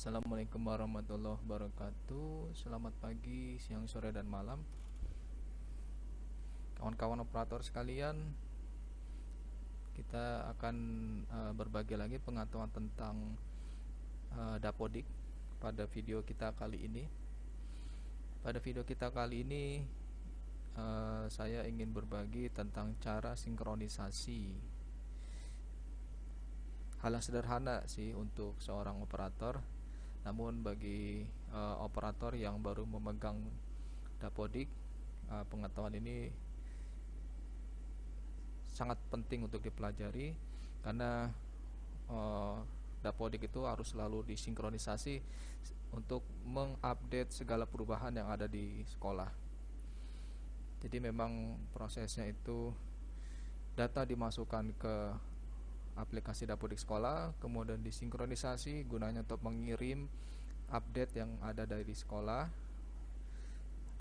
Assalamualaikum warahmatullahi wabarakatuh. Selamat pagi, siang, sore, dan malam kawan-kawan operator sekalian. Kita akan berbagi lagi pengetahuan tentang Dapodik pada video kita kali ini. Pada video kita kali ini saya ingin berbagi tentang cara sinkronisasi. Hal yang sederhana sih untuk seorang operator, namun bagi operator yang baru memegang Dapodik, pengetahuan ini sangat penting untuk dipelajari karena Dapodik itu harus selalu disinkronisasi untuk mengupdate segala perubahan yang ada di sekolah. Jadi memang prosesnya itu data dimasukkan ke aplikasi Dapodik sekolah, kemudian disinkronisasi gunanya untuk mengirim update yang ada dari sekolah.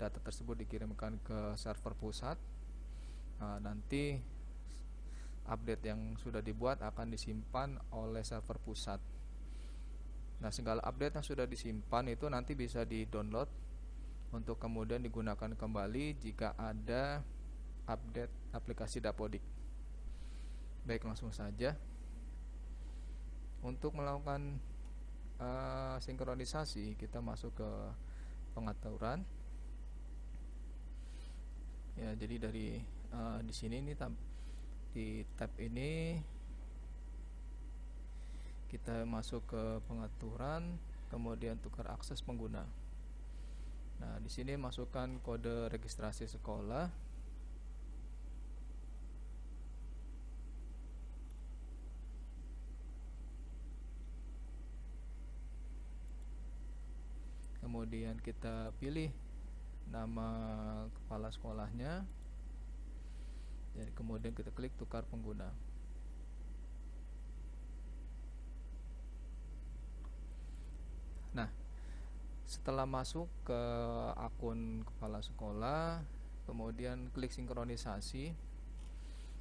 Data tersebut dikirimkan ke server pusat. Nanti update yang sudah dibuat akan disimpan oleh server pusat. Nah, segala update yang sudah disimpan itu nanti bisa di-download untuk kemudian digunakan kembali jika ada update aplikasi Dapodik. Baik, langsung saja. Untuk melakukan sinkronisasi, kita masuk ke pengaturan. Ya, jadi dari di sini nih di tab ini kita masuk ke pengaturan, kemudian tukar akses pengguna. Nah, di sini masukkan kode registrasi sekolah. Kemudian kita pilih nama kepala sekolahnya. Dan kemudian kita klik tukar pengguna. Nah, setelah masuk ke akun kepala sekolah, kemudian klik sinkronisasi.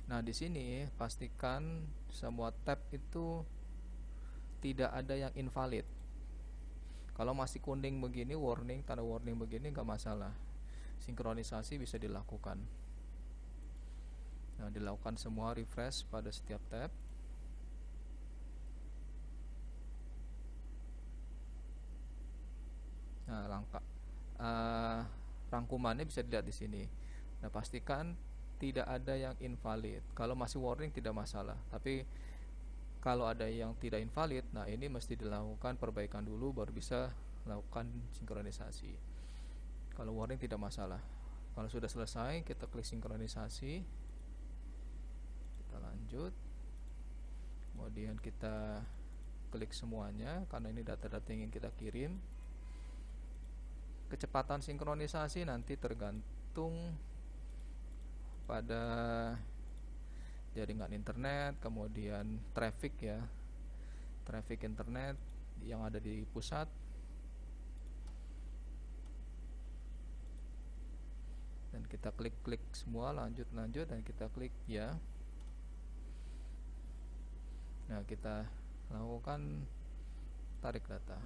Nah, di sini pastikan semua tab itu tidak ada yang invalid. Kalau masih kuning begini, warning, tanda warning begini, nggak masalah. Sinkronisasi bisa dilakukan. Nah, dilakukan semua refresh pada setiap tab. Nah, rangkumannya bisa dilihat di sini. Nah, pastikan tidak ada yang invalid. Kalau masih warning tidak masalah, tapi kalau ada yang tidak invalid, nah ini mesti dilakukan perbaikan dulu baru bisa lakukan sinkronisasi. Kalau warning tidak masalah. Kalau sudah selesai, kita klik sinkronisasi. Kita lanjut. Kemudian kita klik semuanya karena ini data-data yang ingin kita kirim. Kecepatan sinkronisasi nanti tergantung pada jaringan internet, kemudian traffic ya, traffic internet yang ada di pusat. Dan kita klik semua, lanjut, dan kita klik ya. Nah, kita lakukan tarik data.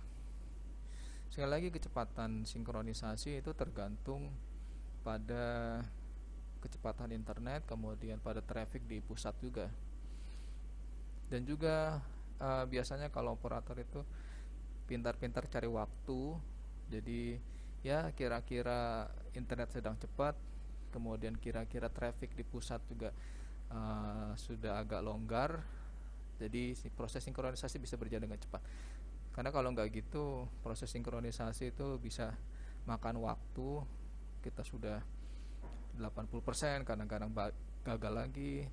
Sekali lagi, kecepatan sinkronisasi itu tergantung pada kecepatan internet, kemudian pada traffic di pusat juga. Dan juga biasanya kalau operator itu pintar-pintar cari waktu. Jadi ya kira-kira internet sedang cepat, kemudian kira-kira traffic di pusat juga sudah agak longgar. Jadi proses sinkronisasi bisa berjalan dengan cepat. Karena kalau nggak gitu, proses sinkronisasi itu bisa makan waktu. Kita sudah 80%, kadang-kadang gagal lagi,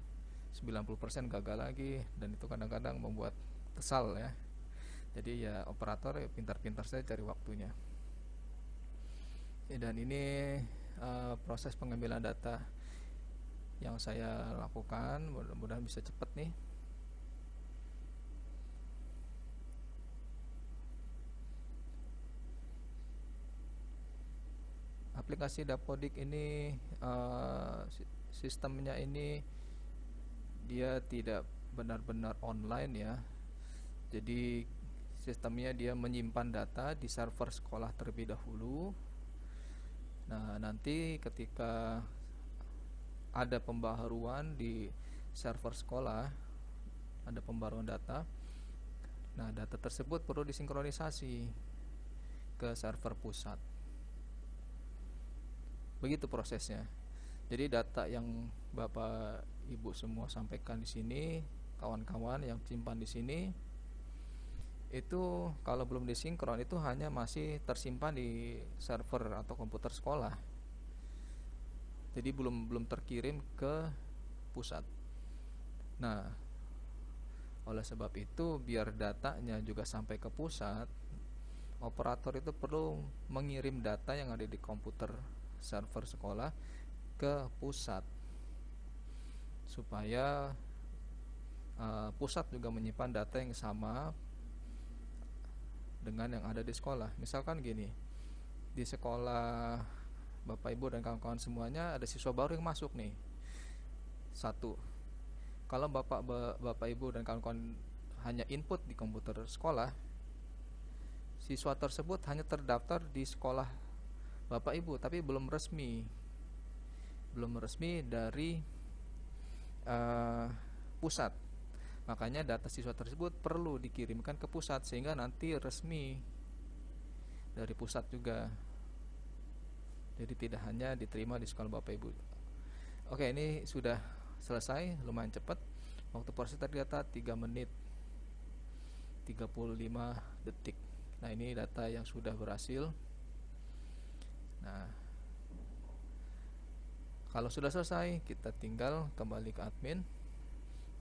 90% gagal lagi, dan itu kadang-kadang membuat kesal ya. Jadi ya operator ya pintar-pintar saja cari waktunya. Dan ini proses pengambilan data yang saya lakukan, mudah-mudahan bisa cepat nih. Aplikasi Dapodik ini sistemnya ini dia tidak benar-benar online ya. Jadi Sistemnya dia menyimpan data di server sekolah terlebih dahulu. Nah, nanti ketika ada pembaharuan di server sekolah, ada pembaruan data. Nah, data tersebut perlu disinkronisasi ke server pusat. Begitu prosesnya. Jadi data yang Bapak Ibu semua sampaikan di sini, kawan-kawan yang simpan di sini, itu kalau belum disinkron itu hanya masih tersimpan di server atau komputer sekolah. Jadi belum terkirim ke pusat. Nah, oleh sebab itu biar datanya juga sampai ke pusat, operator itu perlu mengirim data yang ada di komputer server sekolah ke pusat, supaya pusat juga menyimpan data yang sama dengan yang ada di sekolah. Misalkan gini, di sekolah Bapak Ibu dan kawan-kawan semuanya ada siswa baru yang masuk nih, satu. Kalau Bapak Ibu dan kawan-kawan hanya input di komputer sekolah, siswa tersebut hanya terdaftar di sekolah Bapak Ibu, tapi belum resmi dari pusat. Makanya data siswa tersebut perlu dikirimkan ke pusat sehingga nanti resmi dari pusat juga. Jadi tidak hanya diterima di sekolah Bapak Ibu. Oke, ini sudah selesai, lumayan cepat. Waktu proses terdata 3 menit 35 detik. Nah, ini data yang sudah berhasil. Nah, kalau sudah selesai, kita tinggal kembali ke admin,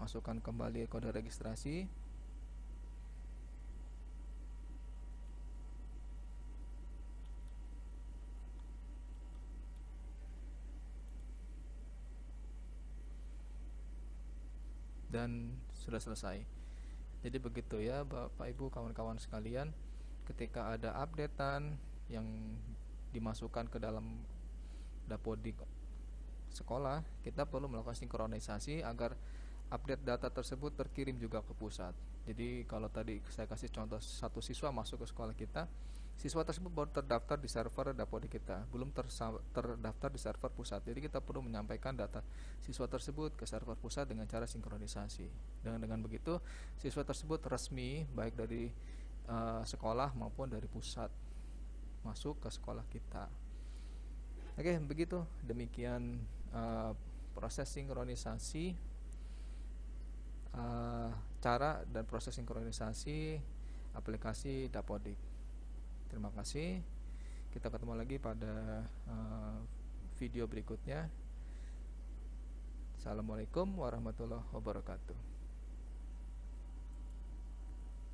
masukkan kembali kode registrasi. Dan sudah selesai. Jadi begitu ya Bapak Ibu, kawan-kawan sekalian, ketika ada updatean yang dimasukkan ke dalam Dapodik sekolah, kita perlu melakukan sinkronisasi agar update data tersebut terkirim juga ke pusat. Jadi kalau tadi saya kasih contoh satu siswa masuk ke sekolah kita, siswa tersebut baru terdaftar di server Dapodik kita, belum terdaftar di server pusat. Jadi kita perlu menyampaikan data siswa tersebut ke server pusat dengan cara sinkronisasi. Dengan begitu siswa tersebut resmi baik dari sekolah maupun dari pusat masuk ke sekolah kita. Oke, begitu. Demikian proses sinkronisasi, cara dan proses sinkronisasi aplikasi Dapodik. Terima kasih. Kita ketemu lagi pada video berikutnya. Assalamualaikum warahmatullahi wabarakatuh.